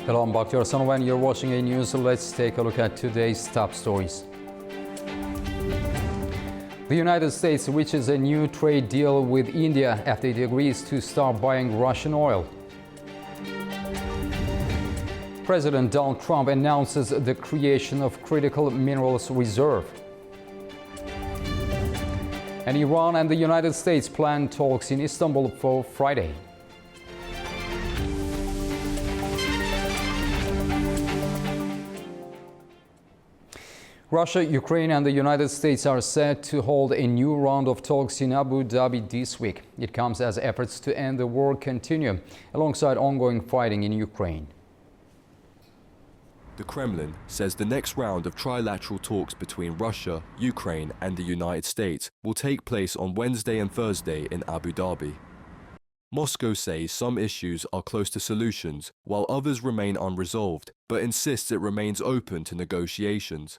Hello, I'm Bakhtiar Sanova and you're watching A News. Let's take a look at today's top stories. The United States reaches a new trade deal with India after it agrees to start buying Russian oil. President Donald Trump announces the creation of critical minerals reserve. And Iran and the United States plan talks in Istanbul for Friday. Russia, Ukraine and the United States are set to hold a new round of talks in Abu Dhabi this week. It comes as efforts to end the war continue, alongside ongoing fighting in Ukraine. The Kremlin says the next round of trilateral talks between Russia, Ukraine and the United States will take place on Wednesday and Thursday in Abu Dhabi. Moscow says some issues are close to solutions, while others remain unresolved, but insists it remains open to negotiations.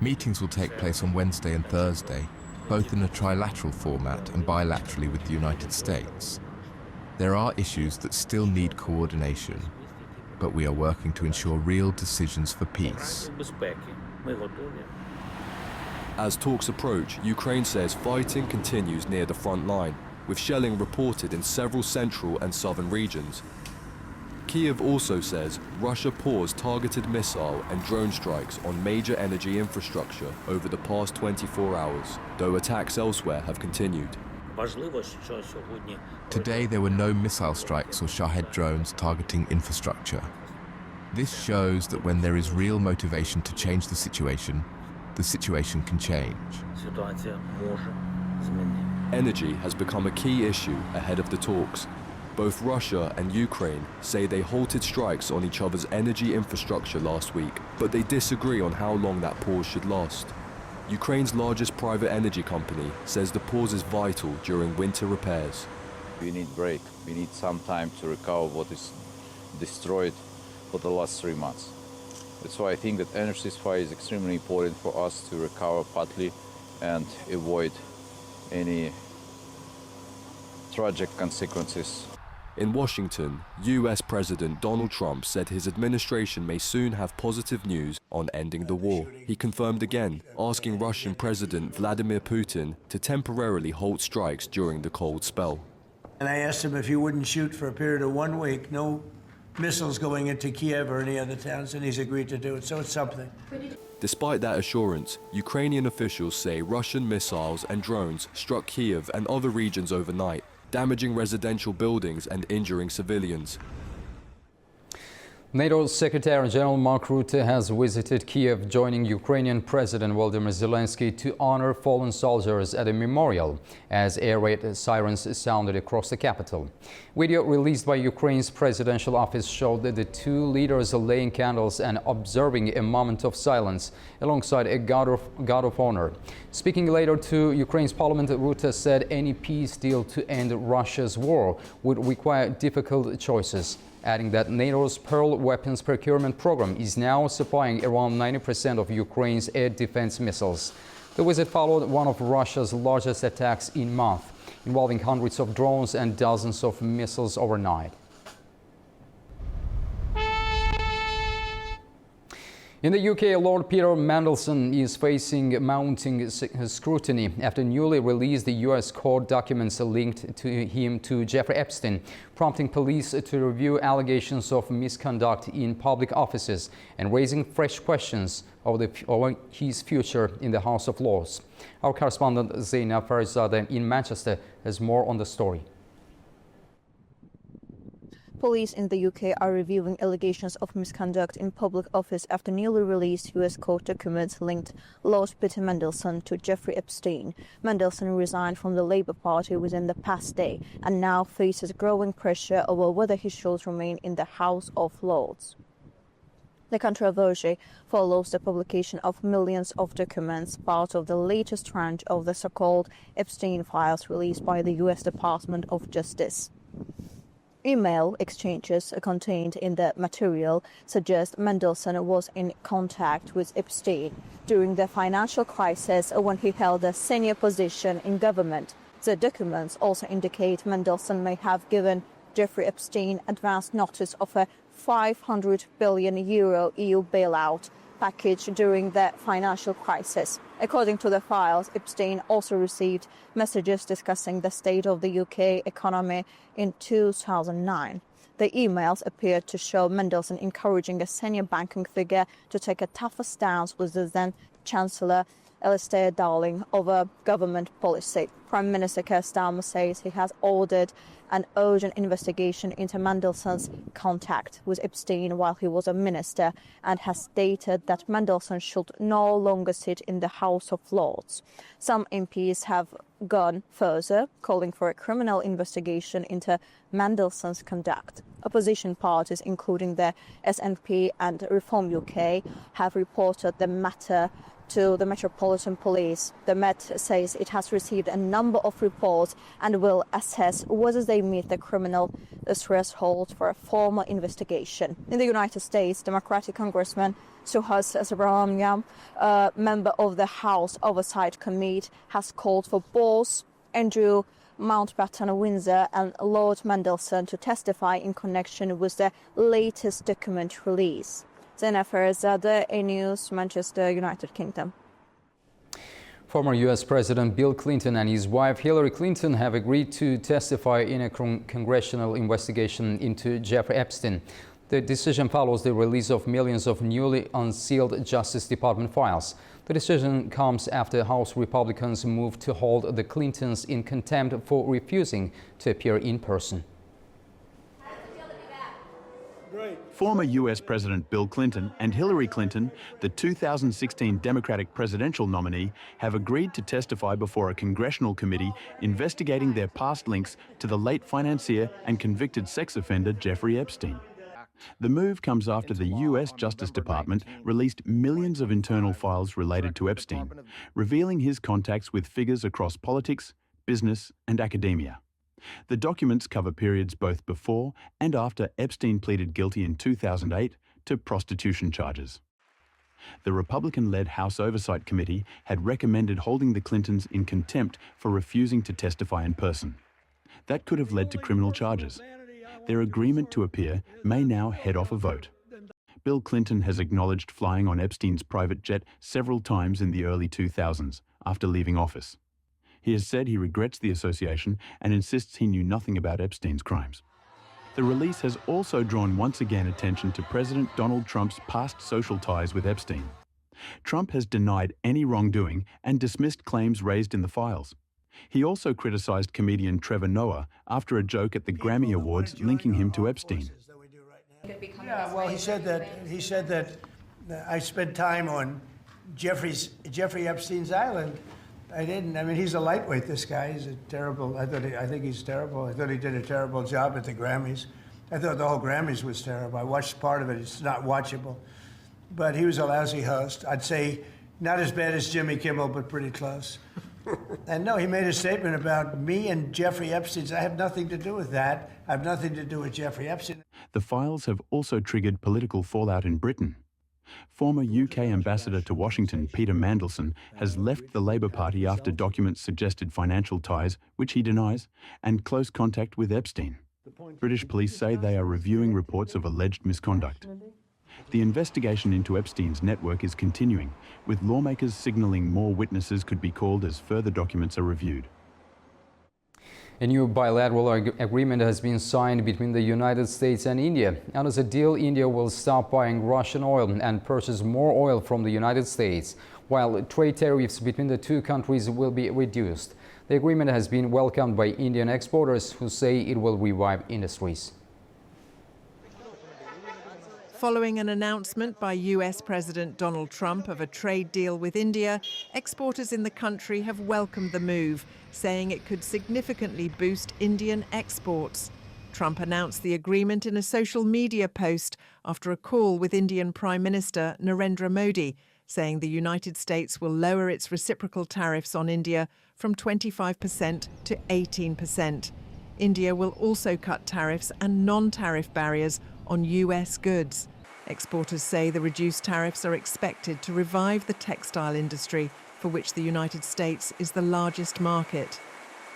Meetings will take place on Wednesday and Thursday, both in a trilateral format and bilaterally with the United States. There are issues that still need coordination, but we are working to ensure real decisions for peace. As talks approach, Ukraine says fighting continues near the front line, with shelling reported in several central and southern regions. Kyiv also says Russia paused targeted missile and drone strikes on major energy infrastructure over the past 24 hours, though attacks elsewhere have continued. Today there were no missile strikes or Shahed drones targeting infrastructure. This shows that when there is real motivation to change the situation can change. Energy has become a key issue ahead of the talks. Both Russia and Ukraine say they halted strikes on each other's energy infrastructure last week, but they disagree on how long that pause should last. Ukraine's largest private energy company says the pause is vital during winter repairs. We need a break. We need some time to recover what is destroyed for the last 3 months. That's why I think that energy ceasefire is extremely important for us to recover partly and avoid any tragic consequences. In Washington, US President Donald Trump said his administration may soon have positive news on ending the war. He confirmed again, asking Russian President Vladimir Putin to temporarily halt strikes during the cold spell. And I asked him if he wouldn't shoot for a period of 1 week, no missiles going into Kiev or any other towns, and he's agreed to do it, so it's something. Despite that assurance, Ukrainian officials say Russian missiles and drones struck Kiev and other regions overnight, damaging residential buildings and injuring civilians. NATO Secretary General Mark Rutte has visited Kiev, joining Ukrainian President Volodymyr Zelensky to honor fallen soldiers at a memorial as air raid sirens sounded across the capital. Video released by Ukraine's presidential office showed that the two leaders laying candles and observing a moment of silence alongside a god of honor. Speaking later to Ukraine's parliament, Rutte said any peace deal to end Russia's war would require difficult choices, adding that NATO's Pearl weapons procurement program is now supplying around 90% of Ukraine's air defense missiles. The visit followed one of Russia's largest attacks in months, involving hundreds of drones and dozens of missiles overnight. In the UK, Lord Peter Mandelson is facing mounting scrutiny after newly released US court documents linked to him to Jeffrey Epstein, prompting police to review allegations of misconduct in public offices and raising fresh questions over his future in the House of Lords. Our correspondent Zeynep Farizadeh in Manchester has more on the story. Police in the UK are reviewing allegations of misconduct in public office after newly released US court documents linked Lord Peter Mandelson to Jeffrey Epstein. Mandelson resigned from the Labour Party within the past day and now faces growing pressure over whether he should remain in the House of Lords. The controversy follows the publication of millions of documents, part of the latest tranche of the so-called Epstein files released by the US Department of Justice. Email exchanges contained in the material suggest Mandelson was in contact with Epstein during the financial crisis when he held a senior position in government. The documents also indicate Mandelson may have given Jeffrey Epstein advanced notice of a €500 billion EU bailout package during the financial crisis. According to the files, Epstein also received messages discussing the state of the UK economy in 2009. The emails appeared to show Mandelson encouraging a senior banking figure to take a tougher stance with the then Chancellor Alistair Darling over government policy. Prime Minister Keir Starmer says he has ordered an urgent investigation into Mandelson's contact with Epstein while he was a minister and has stated that Mandelson should no longer sit in the House of Lords. Some MPs have gone further, calling for a criminal investigation into Mandelson's conduct. Opposition parties, including the SNP and Reform UK, have reported the matter to the Metropolitan Police. The Met says it has received a number of reports and will assess whether they meet the criminal threshold for a formal investigation. In the United States, Democratic Congressman Suhas Subramaniam, a member of the House Oversight Committee, has called for both Andrew Mountbatten Windsor and Lord Mandelson to testify in connection with the latest document release. Zena Farizadeh, A News, Manchester, United Kingdom. Former U.S. President Bill Clinton and his wife Hillary Clinton have agreed to testify in a congressional investigation into Jeffrey Epstein. The decision follows the release of millions of newly unsealed Justice Department files. The decision comes after House Republicans moved to hold the Clintons in contempt for refusing to appear in person. Former US President Bill Clinton and Hillary Clinton, the 2016 Democratic presidential nominee, have agreed to testify before a congressional committee investigating their past links to the late financier and convicted sex offender Jeffrey Epstein. The move comes after the US Justice Department released millions of internal files related to Epstein, revealing his contacts with figures across politics, business, and academia. The documents cover periods both before and after Epstein pleaded guilty in 2008 to prostitution charges. The Republican-led House Oversight Committee had recommended holding the Clintons in contempt for refusing to testify in person. That could have led to criminal charges. Their agreement to appear may now head off a vote. Bill Clinton has acknowledged flying on Epstein's private jet several times in the early 2000s after leaving office. He has said he regrets the association and insists he knew nothing about Epstein's crimes. The release has also drawn once again attention to President Donald Trump's past social ties with Epstein. Trump has denied any wrongdoing and dismissed claims raised in the files. He also criticized comedian Trevor Noah after a joke at the Grammy Awards linking him to Epstein. Yeah, well, he said that I spent time on Jeffrey Epstein's island. I didn't. I mean, he's a lightweight, this guy. He's a terrible, I think he's terrible. I thought he did a terrible job at the Grammys. I thought the whole Grammys was terrible. I watched part of it. It's not watchable. But he was a lousy host. I'd say not as bad as Jimmy Kimmel, but pretty close. And no, he made a statement about me and Jeffrey Epstein. I have nothing to do with that. I have nothing to do with Jeffrey Epstein. The files have also triggered political fallout in Britain. Former UK ambassador to Washington, Peter Mandelson, has left the Labour Party after documents suggested financial ties, which he denies, and close contact with Epstein. British police say they are reviewing reports of alleged misconduct. The investigation into Epstein's network is continuing, with lawmakers signalling more witnesses could be called as further documents are reviewed. A new bilateral agreement has been signed between the United States and India. Under the deal, India will stop buying Russian oil and purchase more oil from the United States, while trade tariffs between the two countries will be reduced. The agreement has been welcomed by Indian exporters who say it will revive industries. Following an announcement by US President Donald Trump of a trade deal with India, exporters in the country have welcomed the move, saying it could significantly boost Indian exports. Trump announced the agreement in a social media post after a call with Indian Prime Minister Narendra Modi, saying the United States will lower its reciprocal tariffs on India from 25% to 18%. India will also cut tariffs and non-tariff barriers on US goods. Exporters say the reduced tariffs are expected to revive the textile industry, for which the United States is the largest market.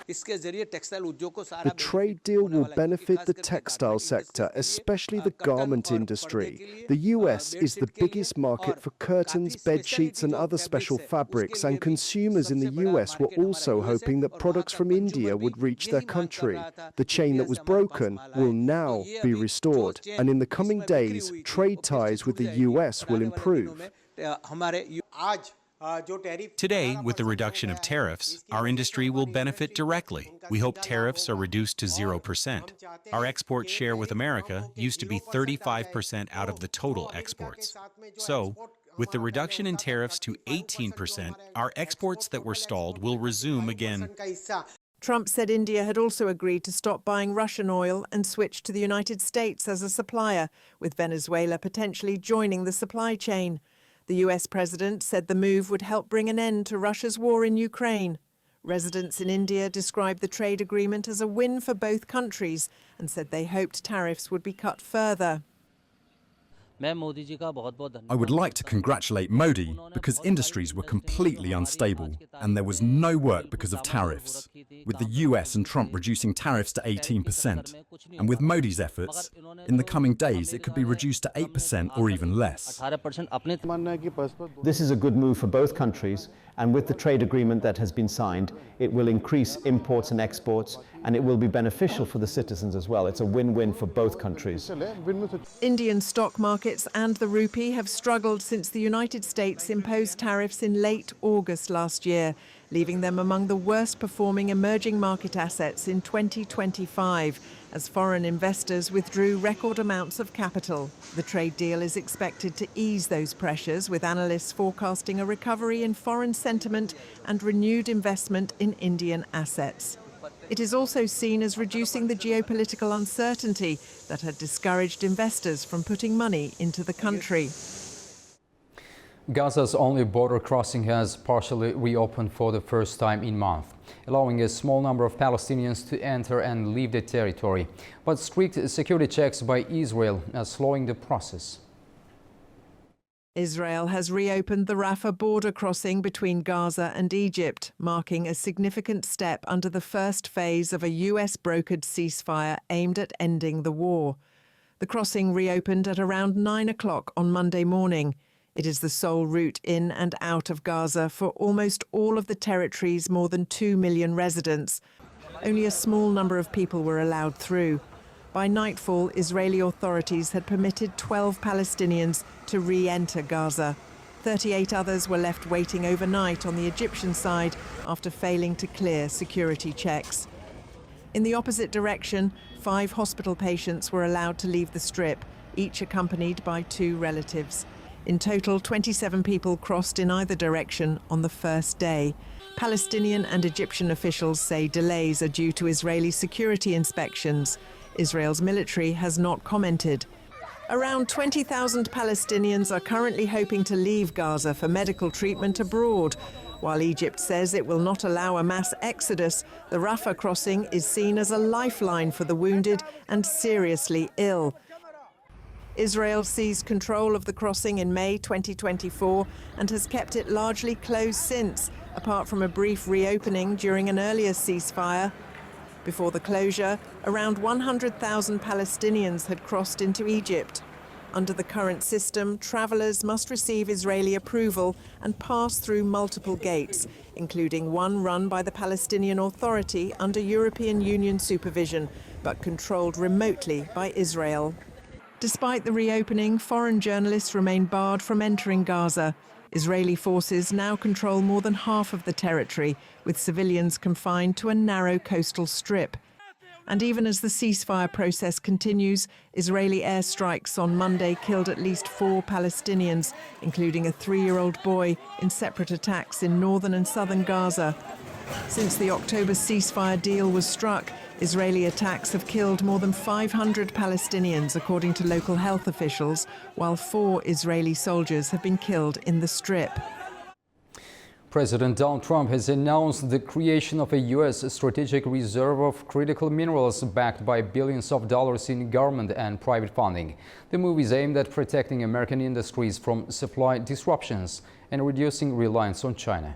The trade deal will benefit the textile sector, especially the garment industry. The US is the biggest market for curtains, bed sheets and other special fabrics, and consumers in the US were also hoping that products from India would reach their country. The chain that was broken will now be restored, and in the coming days, trade ties with the US will improve. Today, with the reduction of tariffs, our industry will benefit directly. We hope tariffs are reduced to 0%. Our export share with America used to be 35% out of the total exports. So, with the reduction in tariffs to 18%, our exports that were stalled will resume again. Trump said India had also agreed to stop buying Russian oil and switch to the United States as a supplier, with Venezuela potentially joining the supply chain. The US president said the move would help bring an end to Russia's war in Ukraine. Residents in India described the trade agreement as a win for both countries and said they hoped tariffs would be cut further. I would like to congratulate Modi because industries were completely unstable and there was no work because of tariffs. With the US and Trump reducing tariffs to 18%, and with Modi's efforts, in the coming days it could be reduced to 8% or even less. This is a good move for both countries, and with the trade agreement that has been signed, it will increase imports and exports, and it will be beneficial for the citizens as well. It's a win-win for both countries. Indian stock markets and the rupee have struggled since the United States imposed tariffs in late August last year, leaving them among the worst performing emerging market assets in 2025, as foreign investors withdrew record amounts of capital. The trade deal is expected to ease those pressures, with analysts forecasting a recovery in foreign sentiment and renewed investment in Indian assets. It is also seen as reducing the geopolitical uncertainty that had discouraged investors from putting money into the country. Gaza's only border crossing has partially reopened for the first time in months, allowing a small number of Palestinians to enter and leave the territory. But strict security checks by Israel are slowing the process. Israel has reopened the Rafah border crossing between Gaza and Egypt, marking a significant step under the first phase of a US-brokered ceasefire aimed at ending the war. The crossing reopened at around 9 o'clock on Monday morning. It is the sole route in and out of Gaza for almost all of the territory's more than 2 million residents. Only a small number of people were allowed through. By nightfall, Israeli authorities had permitted 12 Palestinians to re-enter Gaza. 38 others were left waiting overnight on the Egyptian side after failing to clear security checks. In the opposite direction, 5 hospital patients were allowed to leave the strip, each accompanied by 2 relatives. In total, 27 people crossed in either direction on the first day. Palestinian and Egyptian officials say delays are due to Israeli security inspections. Israel's military has not commented. Around 20,000 Palestinians are currently hoping to leave Gaza for medical treatment abroad. While Egypt says it will not allow a mass exodus, the Rafah crossing is seen as a lifeline for the wounded and seriously ill. Israel seized control of the crossing in May 2024 and has kept it largely closed since, apart from a brief reopening during an earlier ceasefire. Before the closure, around 100,000 Palestinians had crossed into Egypt. Under the current system, travellers must receive Israeli approval and pass through multiple gates, including one run by the Palestinian Authority under European Union supervision, but controlled remotely by Israel. Despite the reopening, foreign journalists remain barred from entering Gaza. Israeli forces now control more than half of the territory, with civilians confined to a narrow coastal strip. And even as the ceasefire process continues, Israeli airstrikes on Monday killed at least 4 Palestinians, including a 3-year-old boy, in separate attacks in northern and southern Gaza. Since the October ceasefire deal was struck, Israeli attacks have killed more than 500 Palestinians, according to local health officials, while 4 Israeli soldiers have been killed in the Strip. President Donald Trump has announced the creation of a U.S. strategic reserve of critical minerals backed by billions of dollars in government and private funding. The move is aimed at protecting American industries from supply disruptions and reducing reliance on China.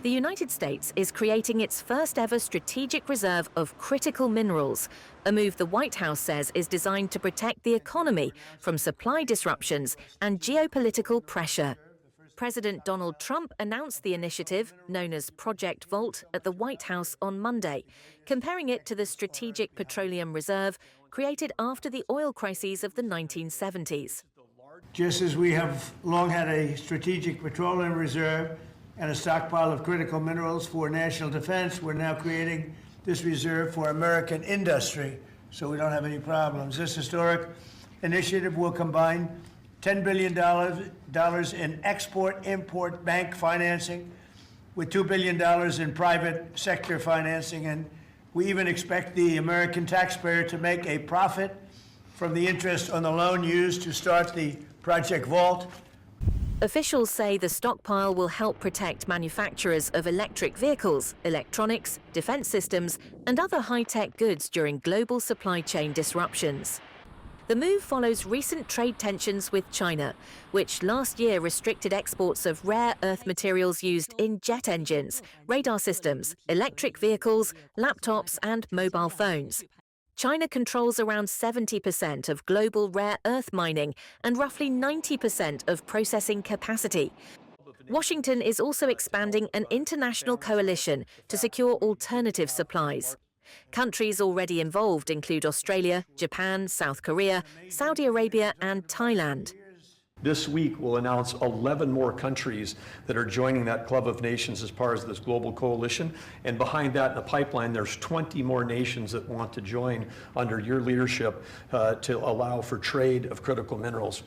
The United States is creating its first ever strategic reserve of critical minerals, a move the White House says is designed to protect the economy from supply disruptions and geopolitical pressure. President Donald Trump announced the initiative, known as Project Vault, at the White House on Monday, comparing it to the Strategic Petroleum Reserve created after the oil crises of the 1970s. Just as we have long had a strategic petroleum reserve and a stockpile of critical minerals for national defense, we're now creating this reserve for American industry, so we don't have any problems. This historic initiative will combine $10 billion in export-import bank financing with $2 billion in private sector financing, and we even expect the American taxpayer to make a profit from the interest on the loan used to start the Project Vault. Officials say the stockpile will help protect manufacturers of electric vehicles, electronics, defense systems, and other high-tech goods during global supply chain disruptions. The move follows recent trade tensions with China, which last year restricted exports of rare earth materials used in jet engines, radar systems, electric vehicles, laptops, and mobile phones. China controls around 70% of global rare earth mining and roughly 90% of processing capacity. Washington is also expanding an international coalition to secure alternative supplies. Countries already involved include Australia, Japan, South Korea, Saudi Arabia, and Thailand. This week, we'll announce 11 more countries that are joining that club of nations as part of this global coalition. And behind that in the pipeline, there's 20 more nations that want to join under your leadership to allow for trade of critical minerals.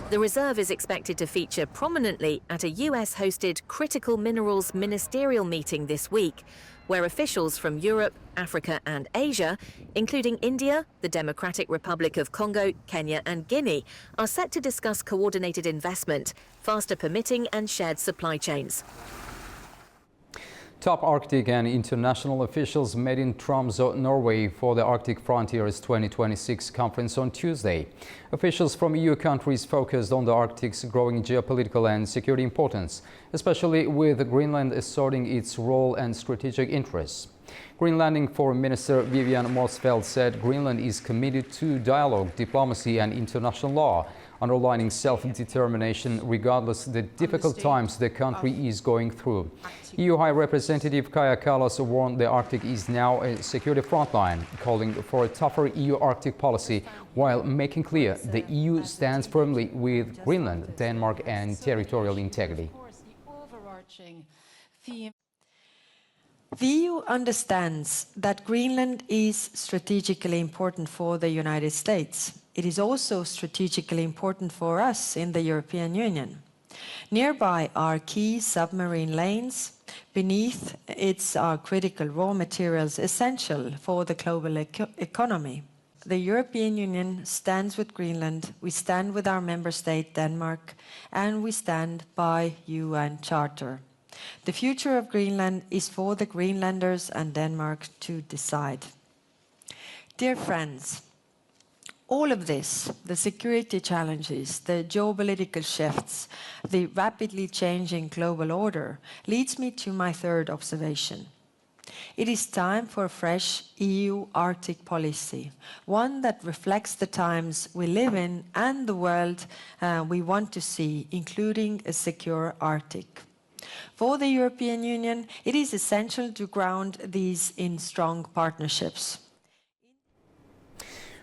The reserve is expected to feature prominently at a US-hosted critical minerals ministerial meeting this week, where officials from Europe, Africa and Asia, including India, the Democratic Republic of Congo, Kenya and Guinea, are set to discuss coordinated investment, faster permitting and shared supply chains. Top Arctic and international officials met in Tromsø, Norway for the Arctic Frontiers 2026 conference on Tuesday. Officials from EU countries focused on the Arctic's growing geopolitical and security importance, especially with Greenland asserting its role and strategic interests. Greenlanding Foreign Minister Vivian Motzfeldt said Greenland is committed to dialogue, diplomacy and international law, underlining self-determination regardless of the difficult times the country is going through. EU High Representative Kaja Kallas warned the Arctic is now a security frontline, calling for a tougher EU Arctic policy while making clear the EU stands firmly with Greenland, Denmark and territorial integrity. The EU understands that Greenland is strategically important for the United States. It is also strategically important for us in the European Union. Nearby are key submarine lanes. Beneath it are critical raw materials essential for the global economy. The European Union stands with Greenland, we stand with our member state Denmark, and we stand by UN Charter. The future of Greenland is for the Greenlanders and Denmark to decide. Dear friends, all of this, the security challenges, the geopolitical shifts, the rapidly changing global order, leads me to my third observation. It is time for a fresh EU Arctic policy, one that reflects the times we live in and the world we want to see, including a secure Arctic. For the European Union, it is essential to ground these in strong partnerships.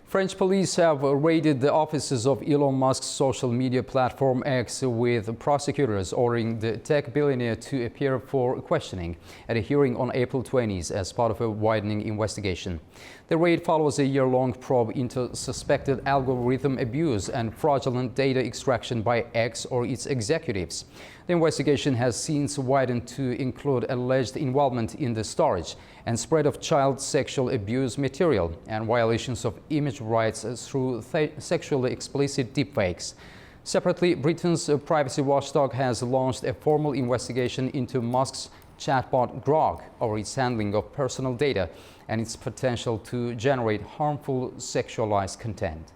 French police have raided the offices of Elon Musk's social media platform X, with prosecutors ordering the tech billionaire to appear for questioning at a hearing on April 20th as part of a widening investigation. The raid follows a year-long probe into suspected algorithm abuse and fraudulent data extraction by X or its executives. The investigation has since widened to include alleged involvement in the storage and spread of child sexual abuse material and violations of image rights through sexually explicit deepfakes. Separately, Britain's privacy watchdog has launched a formal investigation into Musk's chatbot Grok over its handling of personal data and its potential to generate harmful sexualized content.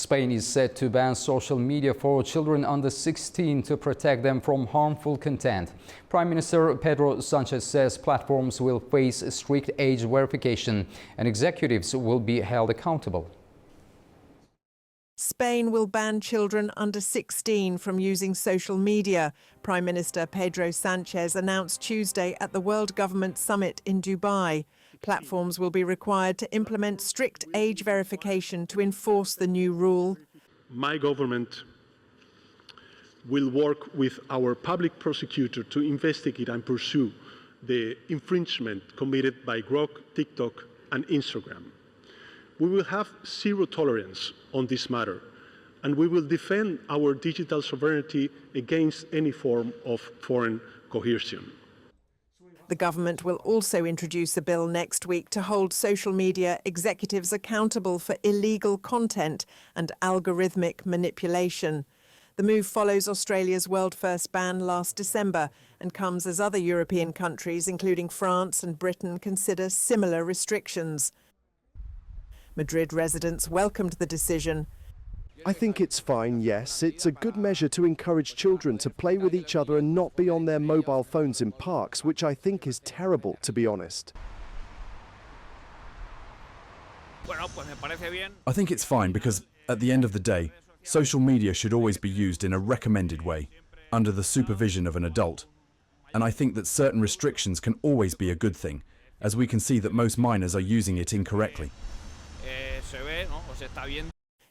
Spain is set to ban social media for children under 16 to protect them from harmful content. Prime Minister Pedro Sánchez says platforms will face strict age verification and executives will be held accountable. Spain will ban children under 16 from using social media. Prime Minister Pedro Sánchez announced Tuesday at the World Government Summit in Dubai. Platforms will be required to implement strict age verification to enforce the new rule. My government will work with our public prosecutor to investigate and pursue the infringement committed by Grok, TikTok and Instagram. We will have zero tolerance on this matter, and we will defend our digital sovereignty against any form of foreign coercion. The government will also introduce a bill next week to hold social media executives accountable for illegal content and algorithmic manipulation. The move follows Australia's world-first ban last December and comes as other European countries, including France and Britain, consider similar restrictions. Madrid residents welcomed the decision. I think it's fine, yes. It's a good measure to encourage children to play with each other and not be on their mobile phones in parks, which I think is terrible, to be honest. I think it's fine because, at the end of the day, social media should always be used in a recommended way, under the supervision of an adult. And I think that certain restrictions can always be a good thing, as we can see that most minors are using it incorrectly.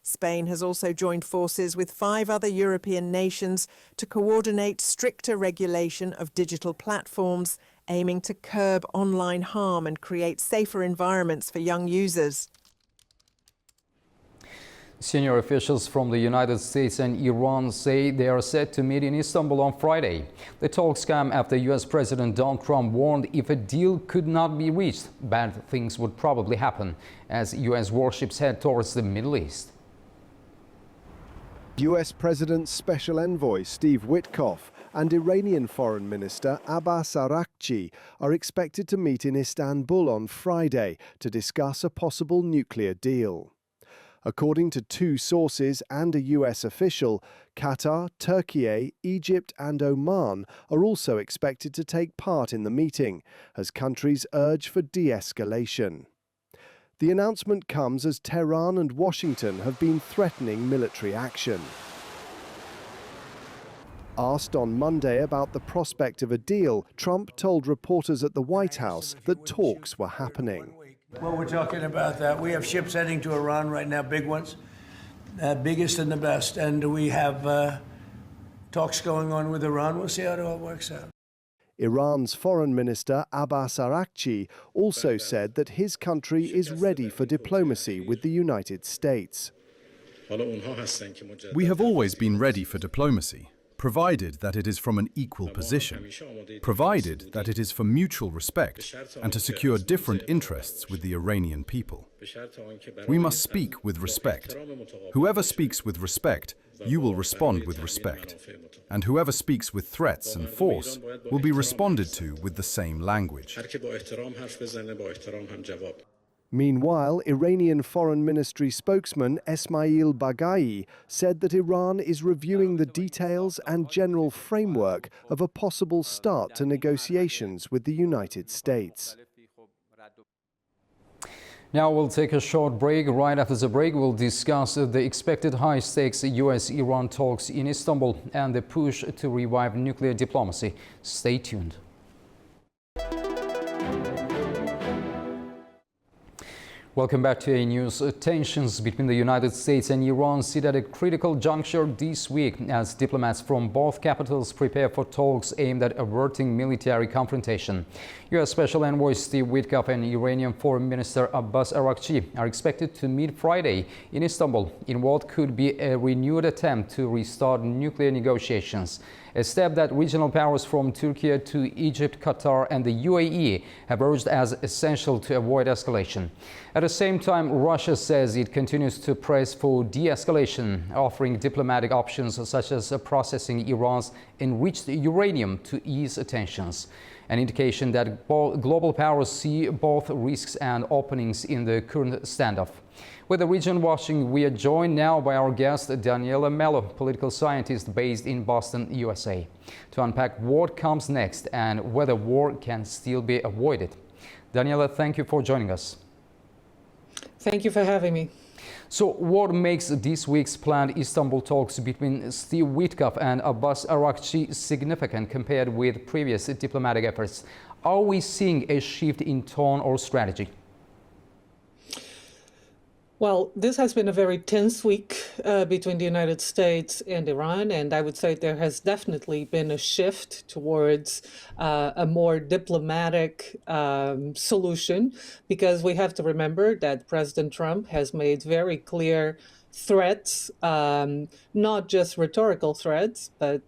Spain has also joined forces with 5 other European nations to coordinate stricter regulation of digital platforms, aiming to curb online harm and create safer environments for young users. Senior officials from the United States and Iran say they are set to meet in Istanbul on Friday. The talks come after US President Donald Trump warned if a deal could not be reached, bad things would probably happen as US warships head towards the Middle East. US President's Special Envoy Steve Witkoff and Iranian Foreign Minister Abbas Araghchi are expected to meet in Istanbul on Friday to discuss a possible nuclear deal. According to 2 sources and a US official, Qatar, Turkey, Egypt and Oman are also expected to take part in the meeting as countries urge for de-escalation. The announcement comes as Tehran and Washington have been threatening military action. Asked on Monday about the prospect of a deal, Trump told reporters at the White House that talks were happening. Well, we're talking about that. We have ships heading to Iran right now, big ones, biggest and the best. And we have talks going on with Iran. We'll see how it all works out. Iran's Foreign Minister Abbas Araghchi also said that his country is ready for diplomacy with the United States. We have always been ready for diplomacy, provided that it is from an equal position, provided that it is for mutual respect and to secure different interests with the Iranian people. We must speak with respect. Whoever speaks with respect, you will respond with respect. And whoever speaks with threats and force will be responded to with the same language. Meanwhile, Iranian Foreign Ministry spokesman Esmail Baghai said that Iran is reviewing the details and general framework of a possible start to negotiations with the United States. Now we'll take a short break. Right after the break, we'll discuss the expected high-stakes US-Iran talks in Istanbul and the push to revive nuclear diplomacy. Stay tuned. Welcome back to A News. Tensions between the United States and Iran sit at a critical juncture this week as diplomats from both capitals prepare for talks aimed at averting military confrontation. U.S. Special Envoy Steve Witkoff and Iranian Foreign Minister Abbas Araghchi are expected to meet Friday in Istanbul in what could be a renewed attempt to restart nuclear negotiations, a step that regional powers from Turkey to Egypt, Qatar and the UAE have urged as essential to avoid escalation. At the the same time, Russia says it continues to press for de-escalation, offering diplomatic options such as processing Iran's enriched uranium to ease tensions. An indication that global powers see both risks and openings in the current standoff. With the region watching, we are joined now by our guest, Daniela Mello, political scientist based in Boston, USA, to unpack what comes next and whether war can still be avoided. Daniela, thank you for joining us. Thank you for having me. So what makes this week's planned Istanbul talks between Steve Witkoff and Abbas Araghchi significant compared with previous diplomatic efforts? Are we seeing a shift in tone or strategy? Well, this has been a very tense week between the United States and Iran, and I would say there has definitely been a shift towards a more diplomatic solution, because we have to remember that President Trump has made very clear threats, not just rhetorical threats, but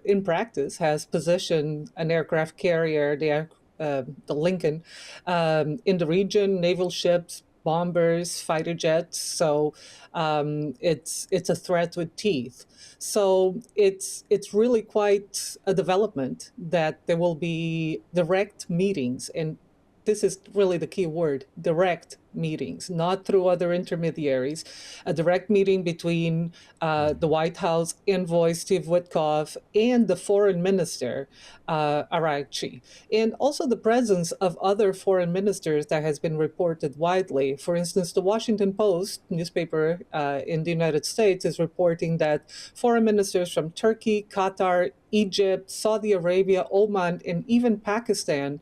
in practice has positioned an aircraft carrier, the Lincoln, in the region, naval ships, bombers, fighter jets. So it's a threat with teeth. So it's really quite a development that there will be direct meetings, and this is really the key word, direct meetings, not through other intermediaries, a direct meeting between the White House envoy Steve Witkoff and the foreign minister, Araghchi, and also the presence of other foreign ministers that has been reported widely. For instance, the Washington Post newspaper in the United States is reporting that foreign ministers from Turkey, Qatar, Egypt, Saudi Arabia, Oman, and even Pakistan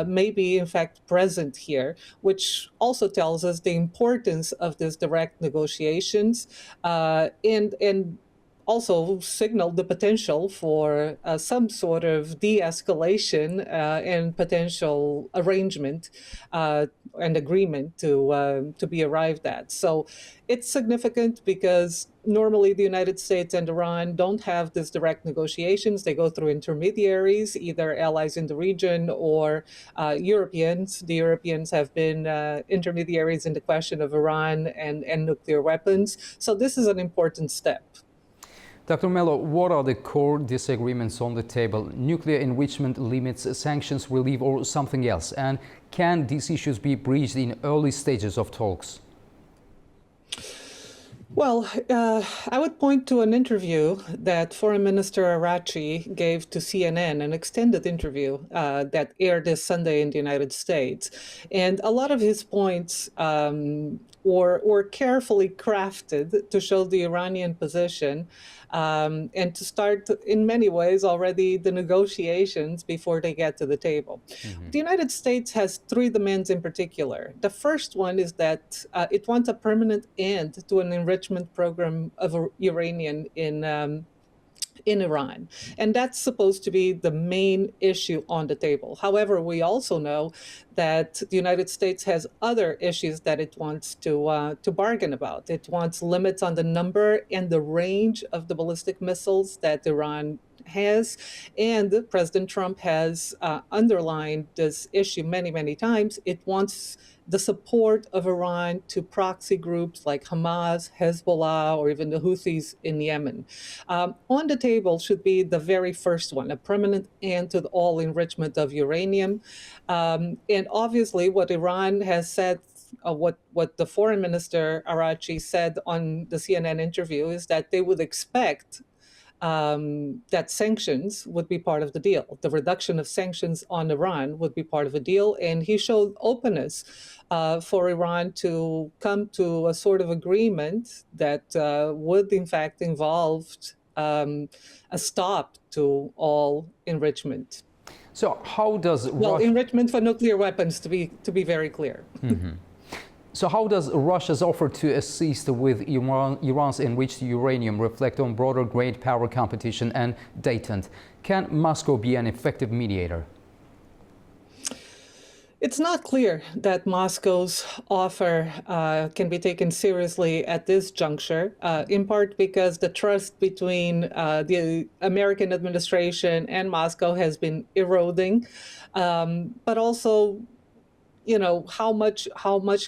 may be in fact present here, which also tells us the importance of these direct negotiations and also signaled the potential for some sort of de-escalation and potential arrangement and agreement to be arrived at. So it's significant because normally the United States and Iran don't have these direct negotiations. They go through intermediaries, either allies in the region or Europeans. The Europeans have been intermediaries in the question of Iran and nuclear weapons. So this is an important step. Dr. Mello, what are the core disagreements on the table? Nuclear enrichment limits, sanctions relief, or something else? And can these issues be breached in early stages of talks? Well, I would point to an interview that Foreign Minister Araghchi gave to CNN, an extended interview that aired this Sunday in the United States. And a lot of his points were carefully crafted to show the Iranian position and to start, in many ways, already the negotiations before they get to the table. Mm-hmm. The United States has three demands in particular. The first one is that it wants a permanent end to an enrichment program of uranium in Iran. And that's supposed to be the main issue on the table. However, we also know that the United States has other issues that it wants to bargain about. It wants limits on the number and the range of the ballistic missiles that Iran has. And President Trump has underlined this issue many, many times. It wants the support of Iran to proxy groups like Hamas, Hezbollah, or even the Houthis in Yemen. On the table should be the very first one, a permanent end to all enrichment of uranium. And obviously what Iran has said, what the foreign minister Araghchi said on the CNN interview is that they would expect that sanctions would be part of the deal. The reduction of sanctions on Iran would be part of the deal. And he showed openness for Iran to come to a sort of agreement that would in fact involve a stop to all enrichment. So how does enrichment for nuclear weapons, to be very clear. Mm-hmm. So how does Russia's offer to assist with Iran's enriched uranium reflect on broader great power competition and détente? Can Moscow be an effective mediator? It's not clear that Moscow's offer can be taken seriously at this juncture, in part because the trust between the American administration and Moscow has been eroding, but also how much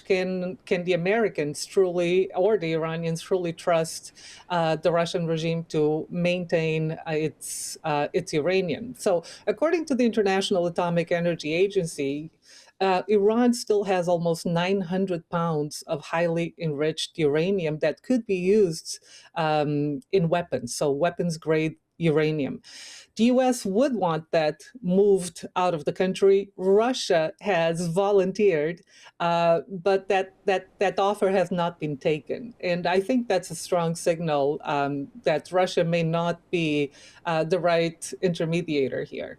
can the Americans truly, or the Iranians truly trust the Russian regime to maintain its uranium? So, according to the International Atomic Energy Agency, Iran still has almost 900 pounds of highly enriched uranium that could be used in weapons, so weapons-grade uranium. The U.S. would want that moved out of the country. Russia has volunteered, but that offer has not been taken. And I think that's a strong signal that Russia may not be the right intermediator here.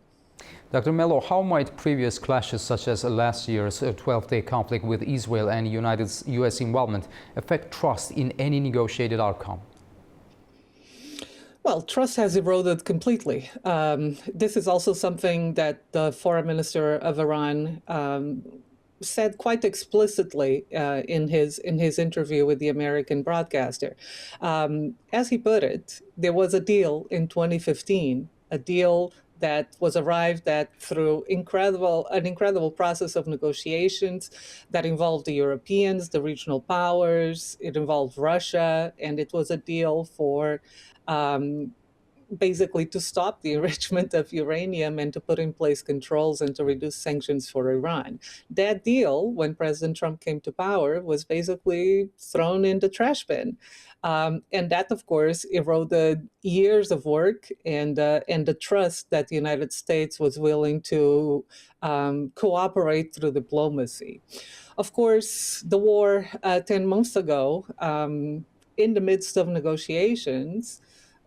Dr. Mello, how might previous clashes, such as last year's 12-day conflict with Israel and U.S. involvement, affect trust in any negotiated outcome? Well, trust has eroded completely. This is also something that the foreign minister of Iran said quite explicitly in his interview with the American broadcaster. As he put it, there was a deal in 2015, a deal that was arrived at through an incredible process of negotiations that involved the Europeans, the regional powers, it involved Russia, and it was a deal for basically to stop the enrichment of uranium and to put in place controls and to reduce sanctions for Iran. That deal, when President Trump came to power, was basically thrown in the trash bin. And that, of course, eroded years of work and the trust that the United States was willing to cooperate through diplomacy. Of course, the war 10 months ago, in the midst of negotiations,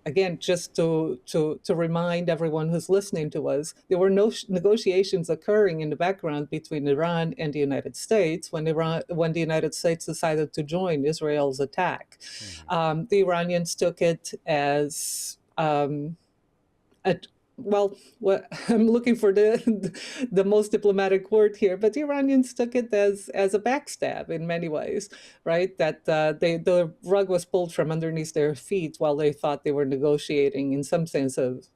again, just to remind everyone who's listening to us, there were no negotiations occurring in the background between Iran and the United States when the United States decided to join Israel's attack. The Iranians took it as I'm looking for the most diplomatic word here, but the Iranians took it as a backstab in many ways, right? That the rug was pulled from underneath their feet while they thought they were negotiating in some sense of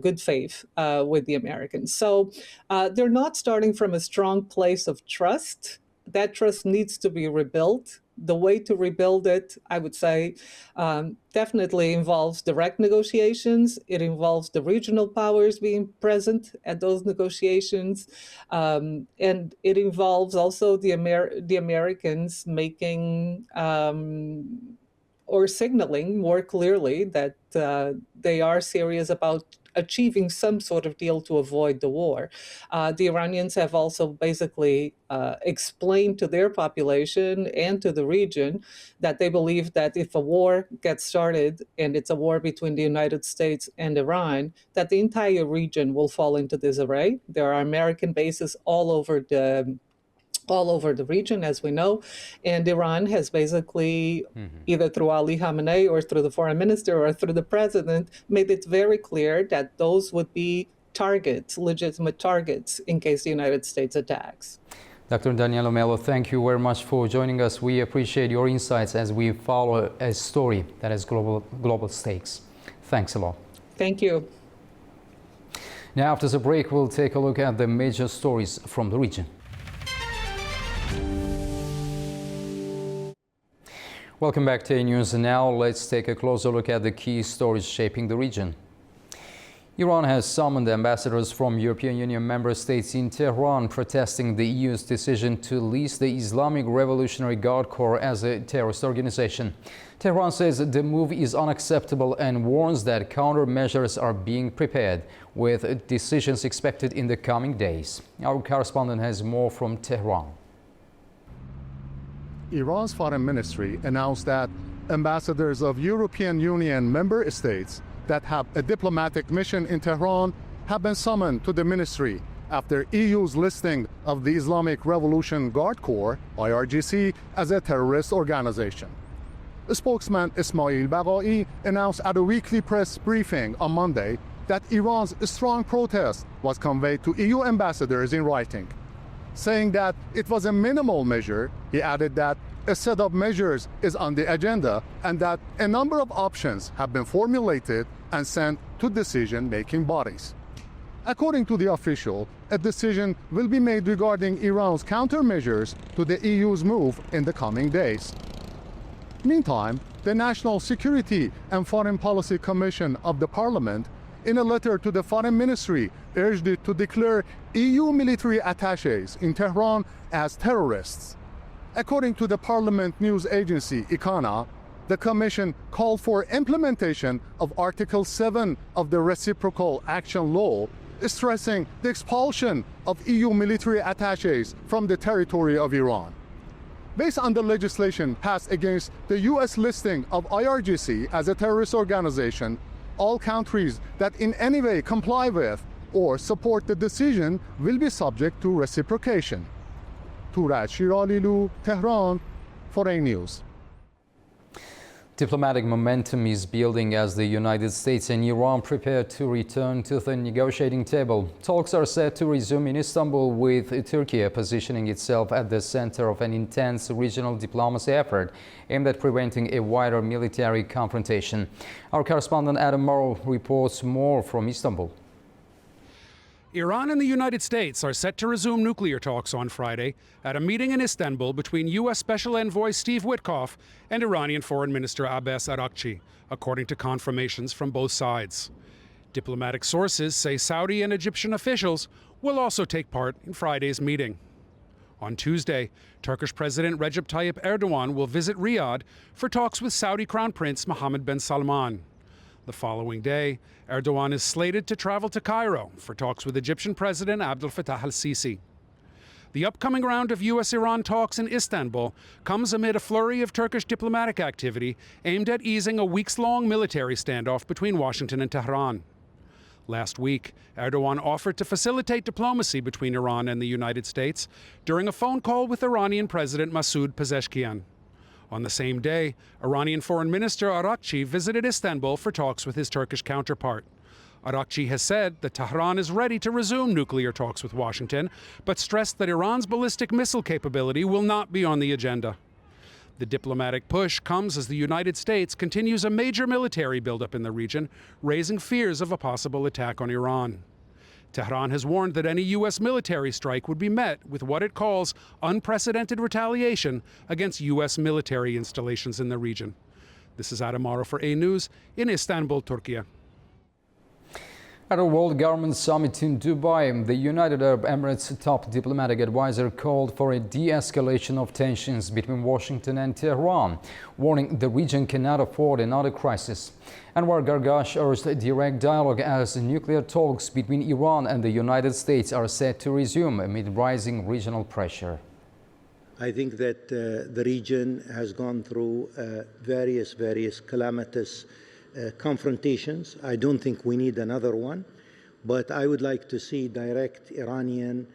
good faith with the Americans. So they're not starting from a strong place of trust. That trust needs to be rebuilt. The way to rebuild it, I would say, definitely involves direct negotiations. It involves the regional powers being present at those negotiations. And it involves also the Americans making or signaling more clearly that they are serious about achieving some sort of deal to avoid the war. The Iranians have also basically explained to their population and to the region that they believe that if a war gets started and it's a war between the United States and Iran, that the entire region will fall into disarray. There are American bases all over the region, as we know, and Iran has basically, either through Ali Khamenei or through the foreign minister or through the president, made it very clear that those would be targets, legitimate targets, in case the United States attacks. Dr. Daniela Mello, thank you very much for joining us. We appreciate your insights as we follow a story that has global stakes. Thanks a lot. Thank you. Now, after the break, we'll take a look at the major stories from the region. Welcome back to A News. Now let's take a closer look at the key stories shaping the region. Iran has summoned ambassadors from European Union member states in Tehran, protesting the EU's decision to list the Islamic Revolutionary Guard Corps as a terrorist organization. Tehran says the move is unacceptable and warns that countermeasures are being prepared, with decisions expected in the coming days. Our correspondent has more from Tehran. Iran's foreign ministry announced that ambassadors of European Union member states that have a diplomatic mission in Tehran have been summoned to the ministry after EU's listing of the Islamic Revolution Guard Corps, IRGC, as a terrorist organization. Spokesman Ismail Baqai announced at a weekly press briefing on Monday that Iran's strong protest was conveyed to EU ambassadors in writing. Saying that it was a minimal measure, he added that a set of measures is on the agenda and that a number of options have been formulated and sent to decision-making bodies. According to the official, a decision will be made regarding Iran's countermeasures to the EU's move in the coming days. Meantime, the National Security and Foreign Policy Commission of the Parliament, in a letter to the Foreign Ministry, urged it to declare EU military attachés in Tehran as terrorists. According to the Parliament news agency ICANA, the Commission called for implementation of Article 7 of the Reciprocal Action Law, stressing the expulsion of EU military attachés from the territory of Iran. Based on the legislation passed against the US listing of IRGC as a terrorist organization, all countries that in any way comply with or support the decision will be subject to reciprocation. Turaj Shiralilu, Tehran, Foreign News. Diplomatic momentum is building as the United States and Iran prepare to return to the negotiating table. Talks are set to resume in Istanbul, with Turkey positioning itself at the center of an intense regional diplomacy effort aimed at preventing a wider military confrontation. Our correspondent Adam Morrow reports more from Istanbul. Iran and the United States are set to resume nuclear talks on Friday at a meeting in Istanbul between U.S. Special Envoy Steve Witkoff and Iranian Foreign Minister Abbas Araghchi, according to confirmations from both sides. Diplomatic sources say Saudi and Egyptian officials will also take part in Friday's meeting. On Tuesday, Turkish President Recep Tayyip Erdogan will visit Riyadh for talks with Saudi Crown Prince Mohammed bin Salman. The following day, Erdogan is slated to travel to Cairo for talks with Egyptian President Abdel Fattah al-Sisi. The upcoming round of U.S.-Iran talks in Istanbul comes amid a flurry of Turkish diplomatic activity aimed at easing a weeks-long military standoff between Washington and Tehran. Last week, Erdogan offered to facilitate diplomacy between Iran and the United States during a phone call with Iranian President Masoud Pezeshkian. On the same day, Iranian Foreign Minister Araghchi visited Istanbul for talks with his Turkish counterpart. Araghchi has said that Tehran is ready to resume nuclear talks with Washington, but stressed that Iran's ballistic missile capability will not be on the agenda. The diplomatic push comes as the United States continues a major military buildup in the region, raising fears of a possible attack on Iran. Tehran has warned that any U.S. military strike would be met with what it calls unprecedented retaliation against U.S. military installations in the region. This is Adam Morrow for A News in Istanbul, Turkey. At a World Government Summit in Dubai, the United Arab Emirates top diplomatic advisor called for a de-escalation of tensions between Washington and Tehran, warning the region cannot afford another crisis. Anwar Gargash urged direct dialogue as nuclear talks between Iran and the United States are set to resume amid rising regional pressure. I think that the region has gone through various calamitous confrontations. I don't think we need another one, but I would like to see direct Iranian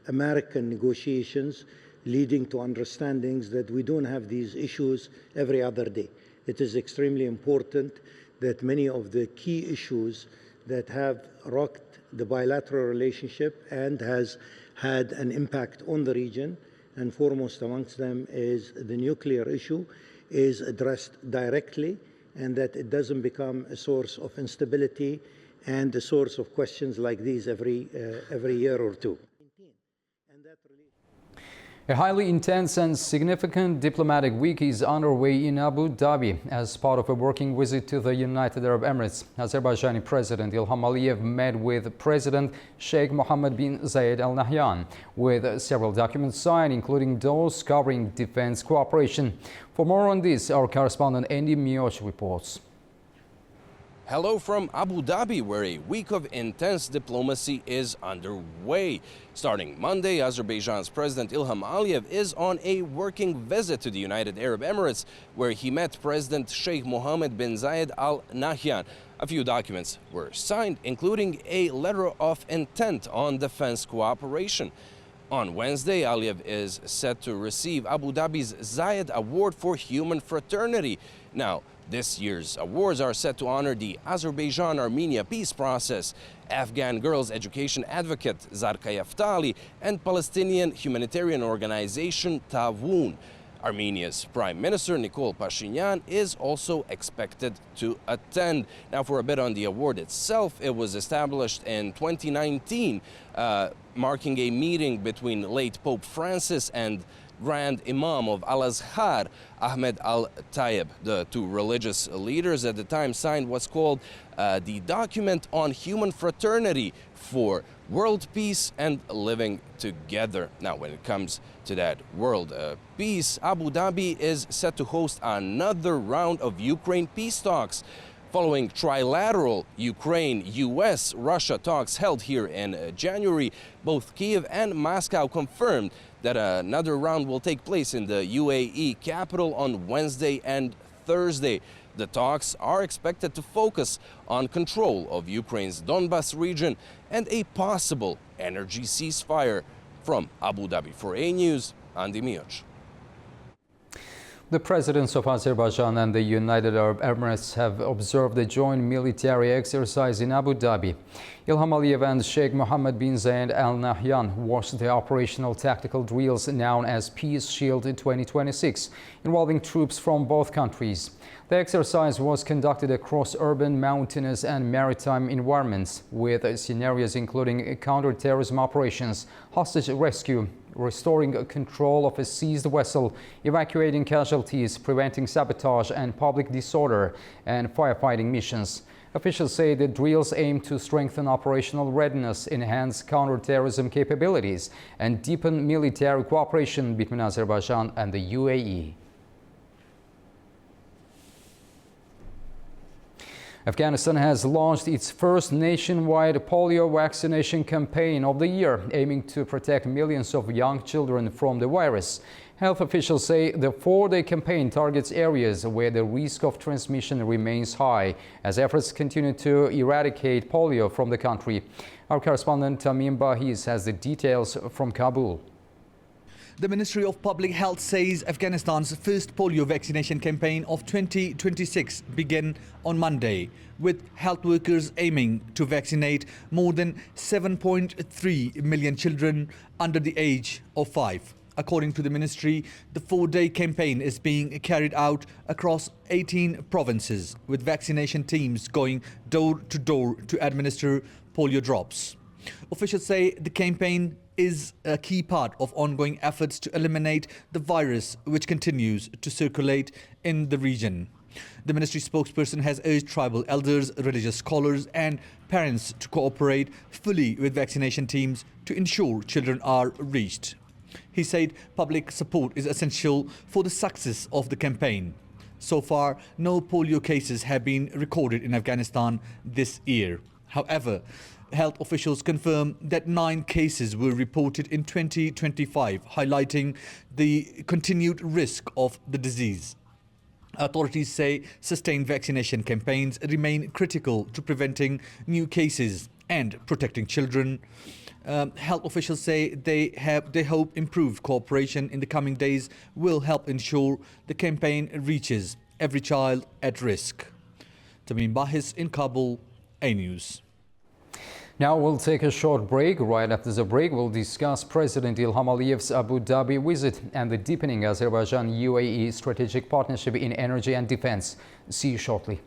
American negotiations leading to understandings that we don't have these issues every other day. It is extremely important that many of the key issues that have rocked the bilateral relationship and has had an impact on the region, and foremost amongst them is the nuclear issue, is addressed directly, and that it doesn't become a source of instability and a source of questions like these every year or two. A highly intense and significant diplomatic week is underway in Abu Dhabi as part of a working visit to the United Arab Emirates. Azerbaijani President Ilham Aliyev met with President Sheikh Mohammed bin Zayed Al Nahyan, with several documents signed, including those covering defense cooperation. For more on this, our correspondent Andy Mioch reports. Hello from Abu Dhabi, where a week of intense diplomacy is underway. Starting Monday, Azerbaijan's President Ilham Aliyev is on a working visit to the United Arab Emirates, where he met President Sheikh Mohammed bin Zayed Al Nahyan. A few documents were signed, including a letter of intent on defense cooperation. On Wednesday, Aliyev is set to receive Abu Dhabi's Zayed Award for Human Fraternity. Now, this year's awards are set to honor the Azerbaijan-Armenia peace process, Afghan girls' education advocate Zarqa Yaftali, and Palestinian humanitarian organization Tawoon. Armenia's Prime Minister Nikol Pashinyan is also expected to attend. Now, for a bit on the award itself, it was established in 2019, marking a meeting between late Pope Francis and Grand Imam of Al-Azhar, Ahmed Al-Tayeb. The two religious leaders at the time signed what's called the Document on Human Fraternity for World Peace and Living Together. Now, when it comes to that world peace, Abu Dhabi is set to host another round of Ukraine peace talks. Following trilateral Ukraine, US, Russia talks held here in January, both Kyiv and Moscow confirmed that another round will take place in the UAE capital on Wednesday and Thursday. The talks are expected to focus on control of Ukraine's Donbas region and a possible energy ceasefire. From Abu Dhabi for A News, Andy Mioch. The presidents of Azerbaijan and the United Arab Emirates have observed a joint military exercise in Abu Dhabi. Ilham Aliyev and Sheikh Mohammed bin Zayed Al Nahyan watched the operational tactical drills known as Peace Shield 2026, involving troops from both countries. The exercise was conducted across urban, mountainous and maritime environments, with scenarios including counter-terrorism operations, hostage rescue, restoring control of a seized vessel, evacuating casualties, preventing sabotage and public disorder, and firefighting missions. Officials say the drills aim to strengthen operational readiness, enhance counter-terrorism capabilities, and deepen military cooperation between Azerbaijan and the UAE. Afghanistan has launched its first nationwide polio vaccination campaign of the year, aiming to protect millions of young children from the virus. Health officials say the four-day campaign targets areas where the risk of transmission remains high, as efforts continue to eradicate polio from the country. Our correspondent Tamim Bahiz has the details from Kabul. The Ministry of Public Health says Afghanistan's first polio vaccination campaign of 2026 began on Monday, with health workers aiming to vaccinate more than 7.3 million children under the age of 5. According to the ministry, the four-day campaign is being carried out across 18 provinces, with vaccination teams going door to door to administer polio drops. Officials say the campaign is a key part of ongoing efforts to eliminate the virus, which continues to circulate in the region. The ministry spokesperson has urged tribal elders, religious scholars and parents to cooperate fully with vaccination teams to ensure children are reached. He said public support is essential for the success of the campaign. So far, no polio cases have been recorded in Afghanistan this year. However, health officials confirm that 9 cases were reported in 2025, highlighting the continued risk of the disease. Authorities say sustained vaccination campaigns remain critical to preventing new cases and protecting children. Health officials say they hope improved cooperation in the coming days will help ensure the campaign reaches every child at risk. Tamim Bahis in Kabul, A News. Now we'll take a short break. Right after the break, we'll discuss President Ilham Aliyev's Abu Dhabi visit and the deepening Azerbaijan-UAE strategic partnership in energy and defense. See you shortly.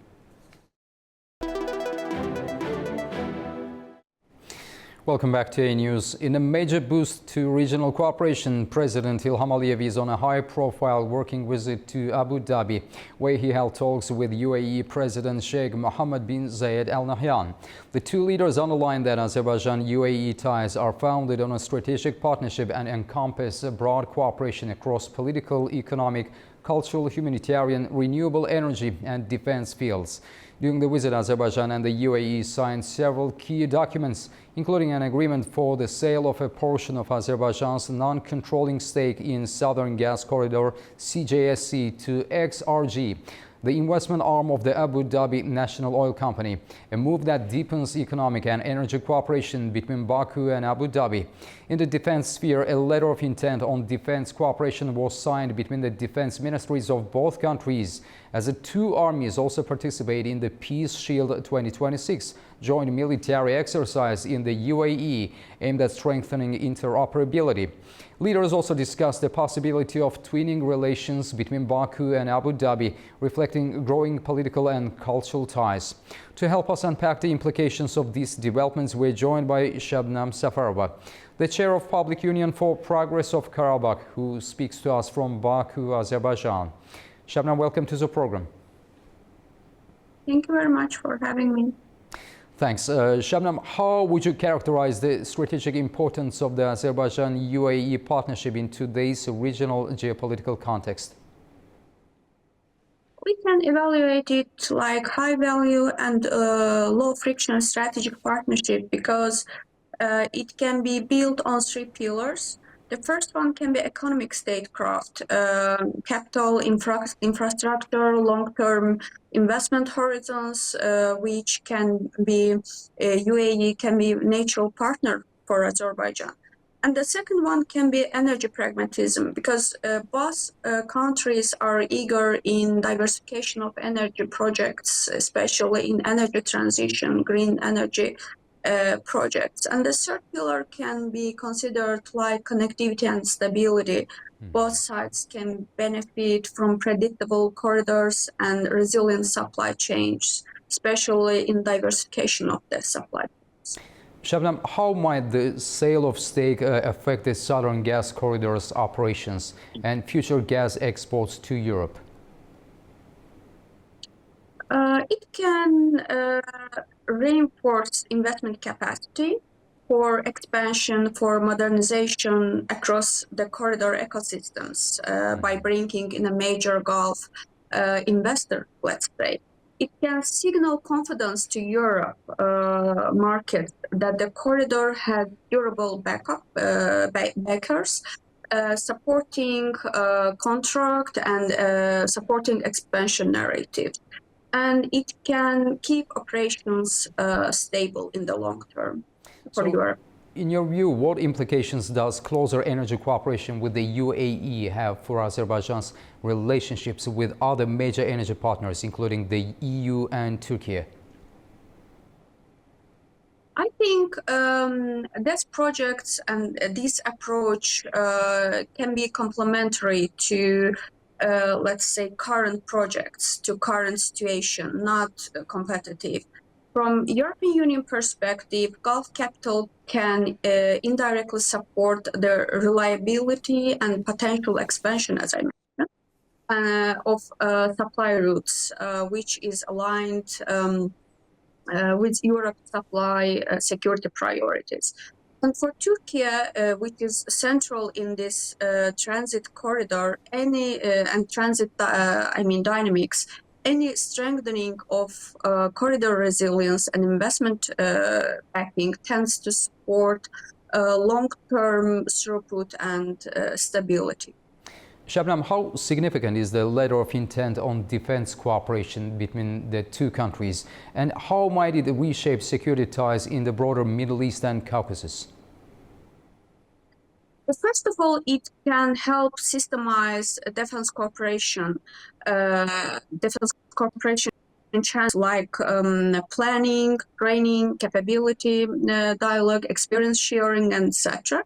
Welcome back to A News. In a major boost to regional cooperation, President Ilham Aliyev is on a high-profile working visit to Abu Dhabi, where he held talks with UAE President Sheikh Mohammed bin Zayed Al Nahyan. The two leaders underlined that Azerbaijan-UAE ties are founded on a strategic partnership and encompass a broad cooperation across political, economic, cultural, humanitarian, renewable energy and defense fields. During the visit, Azerbaijan and the UAE signed several key documents, including an agreement for the sale of a portion of Azerbaijan's non-controlling stake in Southern Gas Corridor CJSC to XRG, the investment arm of the Abu Dhabi National Oil Company, a move that deepens economic and energy cooperation between Baku and Abu Dhabi. In the defense sphere, a letter of intent on defense cooperation was signed between the defense ministries of both countries as the two armies also participate in the Peace Shield 2026 joint military exercise in the UAE aimed at strengthening interoperability. Leaders also discussed the possibility of twinning relations between Baku and Abu Dhabi, reflecting growing political and cultural ties. To help us unpack the implications of these developments, we're joined by Shabnam Safarova, the chair of Public Union for Progress of Karabakh, who speaks to us from Baku, Azerbaijan. Shabnam, welcome to the program. Thank you very much for having me. Thanks. Shabnam, how would you characterize the strategic importance of the Azerbaijan-UAE partnership in today's regional geopolitical context? We can evaluate it like high value and low friction strategic partnership because it can be built on three pillars. The first one can be economic statecraft, capital, infrastructure, long-term investment horizons, which can be UAE can be natural partner for Azerbaijan. And the second one can be energy pragmatism, because both countries are eager in diversification of energy projects, especially in energy transition, green energy projects. And the third pillar can be considered like connectivity and stability. Both sides can benefit from predictable corridors and resilient supply chains, especially in diversification of the supply chains. Shabnam, how might the sale of stake affect the Southern Gas Corridor's operations and future gas exports to Europe? It can reinforce investment capacity for expansion, for modernization across the corridor ecosystems by bringing in a major Gulf investor, let's say. It can signal confidence to Europe market that the corridor has durable backers, supporting contract and supporting expansion narratives. And it can keep operations stable in the long term for Europe. In your view, what implications does closer energy cooperation with the UAE have for Azerbaijan's relationships with other major energy partners, including the EU and Turkey? I think these projects and this approach can be complementary to let's say, current projects to current situation, not competitive. From European Union perspective, Gulf capital can indirectly support the reliability and potential expansion, as I mentioned, of supply routes, which is aligned with Europe's supply security priorities. And for Turkey, which is central in this transit corridor, and transit, dynamics, any strengthening of corridor resilience and investment backing tends to support long-term throughput and stability. Shabnam, how significant is the letter of intent on defense cooperation between the two countries, and how might it reshape security ties in the broader Middle East and Caucasus? First of all, it can help systemize defense cooperation. In channels like planning, training, capability dialogue, experience sharing, and etc.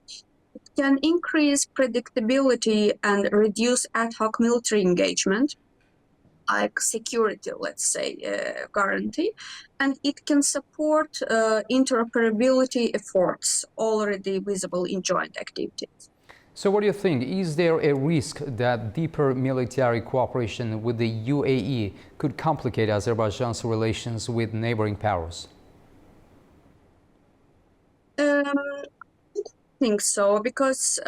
It can increase predictability and reduce ad hoc military engagement, like security, let's say, guarantee, and it can support interoperability efforts already visible in joint activities. So what do you think? Is there a risk that deeper military cooperation with the UAE could complicate Azerbaijan's relations with neighboring powers? I don't think so, because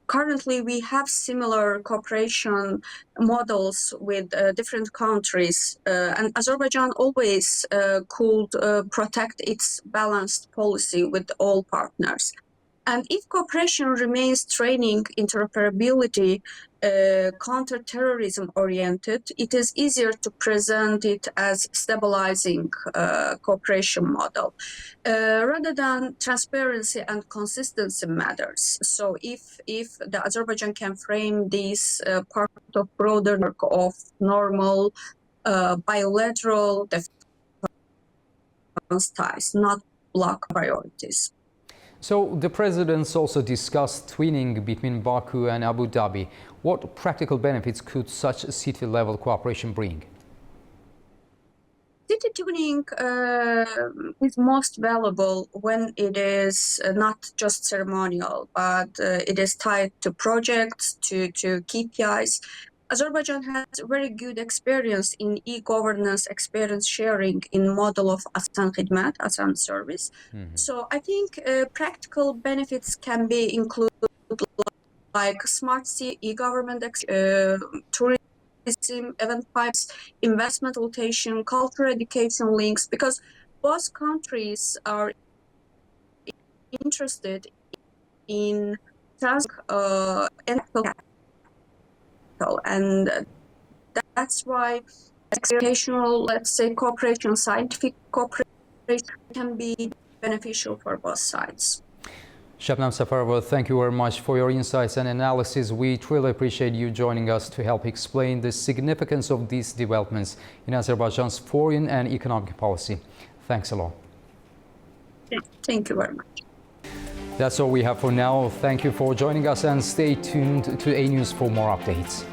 currently, we have similar cooperation models with different countries, and Azerbaijan always could protect its balanced policy with all partners. And if cooperation remains training, interoperability, counterterrorism oriented, it is easier to present it as stabilizing cooperation model rather than transparency and consistency matters. So if the Azerbaijan can frame this part of broader work of normal bilateral defense ties, not bloc priorities. So the presidents also discussed twinning between Baku and Abu Dhabi. What practical benefits could such city-level cooperation bring? City tuning is most valuable when it is not just ceremonial, but it is tied to projects, to KPIs. Azerbaijan has very good experience in e-governance experience sharing in model of Asan Khidmat, Asan service. So I think practical benefits can be included like smart city, e-government, tourism, event pipes, investment rotation, cultural education links, because both countries are interested in and that's why educational, let's say, cooperation, scientific cooperation can be beneficial for both sides. Shabnam Safarova, thank you very much for your insights and analysis. We truly appreciate you joining us to help explain the significance of these developments in Azerbaijan's foreign and economic policy. Thanks a lot. Thank you very much. That's all we have for now. Thank you for joining us and stay tuned to A News for more updates.